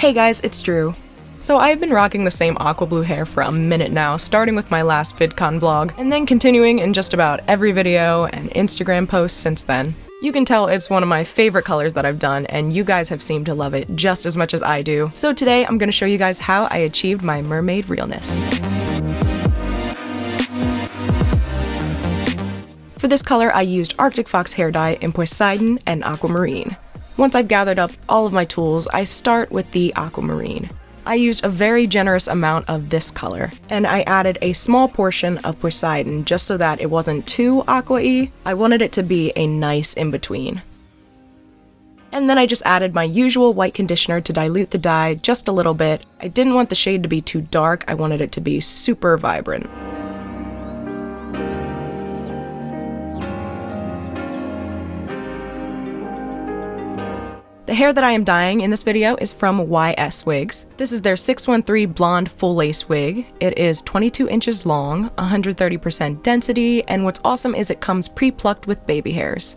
Hey guys, it's Drew. So I've been rocking the same aqua blue hair for a minute now, starting with my last VidCon vlog, and then continuing in just about every video and Instagram post since then. You can tell it's one of my favorite colors that I've done, and you guys have seemed to love it just as much as I do. So today I'm going to show you guys how I achieved my mermaid realness. For this color, I used Arctic Fox hair dye in Poseidon and Aquamarine. Once I've gathered up all of my tools, I start with the Aquamarine. I used a very generous amount of this color, and I added a small portion of Poseidon just so that it wasn't too aqua-y. I wanted it to be a nice in-between. And then I just added my usual white conditioner to dilute the dye just a little bit. I didn't want the shade to be too dark, I wanted it to be super vibrant. The hair that I am dyeing in this video is from YSWigs. This is their 613 blonde full lace wig. It is 22 inches long, 130% density, and what's awesome is it comes pre-plucked with baby hairs.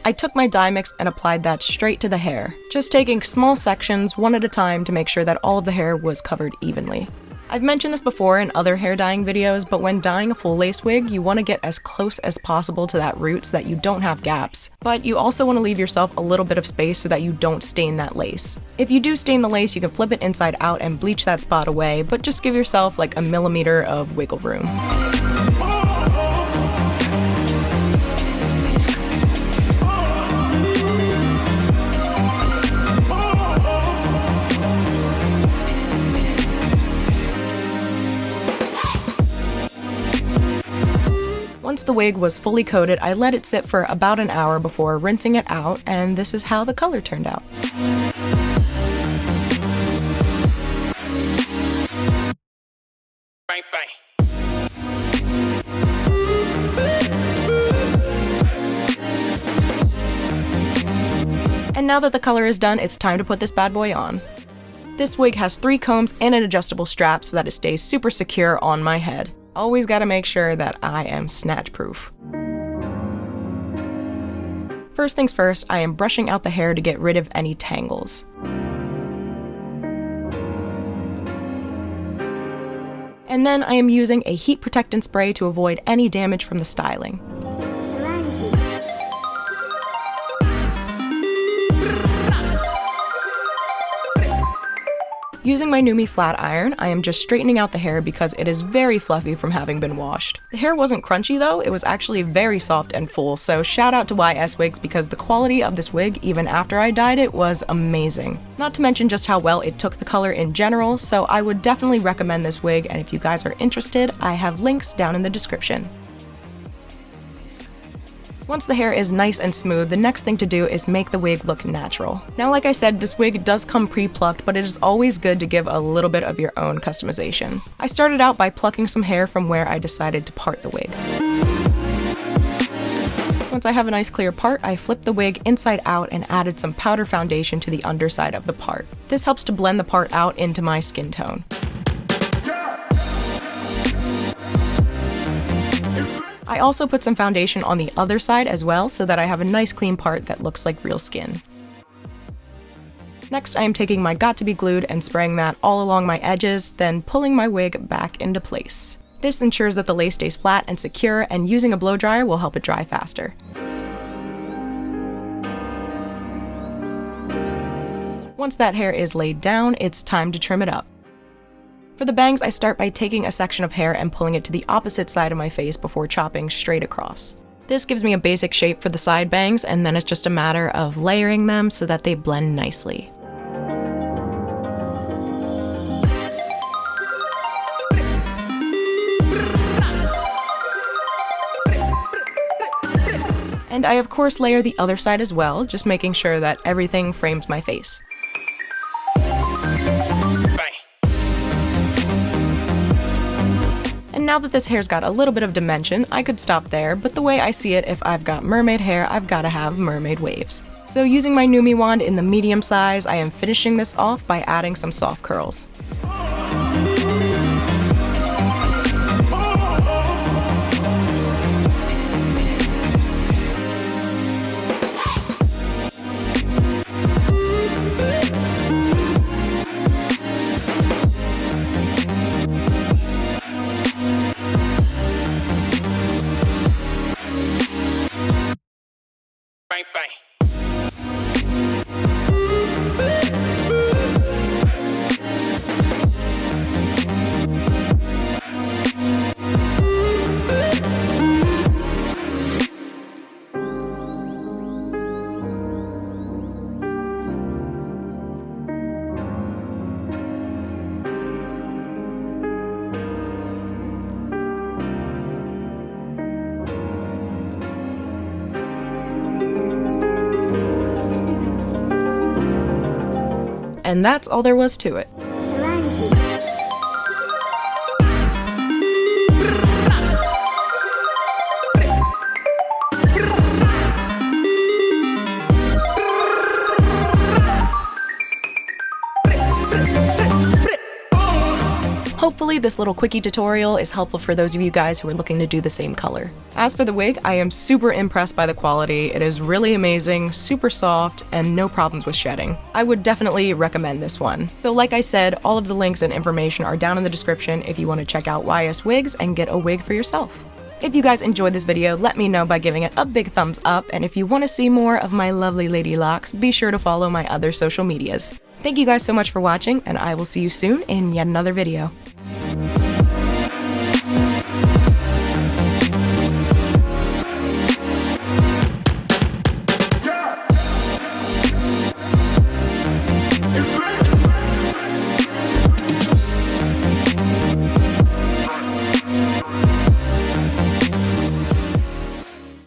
I took my dye mix and applied that straight to the hair, just taking small sections one at a time to make sure that all of the hair was covered evenly. I've mentioned this before in other hair dyeing videos, but when dyeing a full lace wig, you want to get as close as possible to that root so that you don't have gaps. But you also want to leave yourself a little bit of space so that you don't stain that lace. If you do stain the lace, you can flip it inside out and bleach that spot away, but just give yourself like a millimeter of wiggle room. Once the wig was fully coated, I let it sit for about an hour before rinsing it out, and this is how the color turned out. Bang, bang. And now that the color is done, it's time to put this bad boy on. This wig has 3 combs and an adjustable strap so that it stays super secure on my head. Always gotta make sure that I am snatch-proof. First things first, I am brushing out the hair to get rid of any tangles. And then I am using a heat protectant spray to avoid any damage from the styling. Using my NuMe flat iron, I am just straightening out the hair because it is very fluffy from having been washed. The hair wasn't crunchy though, it was actually very soft and full, so shout out to YSWigs because the quality of this wig, even after I dyed it, was amazing. Not to mention just how well it took the color in general, so I would definitely recommend this wig, and if you guys are interested, I have links down in the description. Once the hair is nice and smooth, the next thing to do is make the wig look natural. Now, like I said, this wig does come pre-plucked, but it is always good to give a little bit of your own customization. I started out by plucking some hair from where I decided to part the wig. Once I have a nice clear part, I flipped the wig inside out and added some powder foundation to the underside of the part. This helps to blend the part out into my skin tone. I also put some foundation on the other side as well so that I have a nice clean part that looks like real skin. Next, I am taking my Got To Be Glued and spraying that all along my edges, then pulling my wig back into place. This ensures that the lace stays flat and secure, and using a blow dryer will help it dry faster. Once that hair is laid down, it's time to trim it up. For the bangs, I start by taking a section of hair and pulling it to the opposite side of my face before chopping straight across. This gives me a basic shape for the side bangs, and then it's just a matter of layering them so that they blend nicely. And I of course layer the other side as well, just making sure that everything frames my face. And now that this hair's got a little bit of dimension, I could stop there, but the way I see it, if I've got mermaid hair, I've gotta have mermaid waves. So using my NuMe wand in the medium size, I am finishing this off by adding some soft curls. bang, bang. And that's all there was to it. Hopefully this little quickie tutorial is helpful for those of you guys who are looking to do the same color. As for the wig, I am super impressed by the quality. It is really amazing, super soft, and no problems with shedding. I would definitely recommend this one. So like I said, all of the links and information are down in the description if you want to check out YSWigs and get a wig for yourself. If you guys enjoyed this video, let me know by giving it a big thumbs up, and if you want to see more of my lovely lady locks, be sure to follow my other social medias. Thank you guys so much for watching, and I will see you soon in yet another video.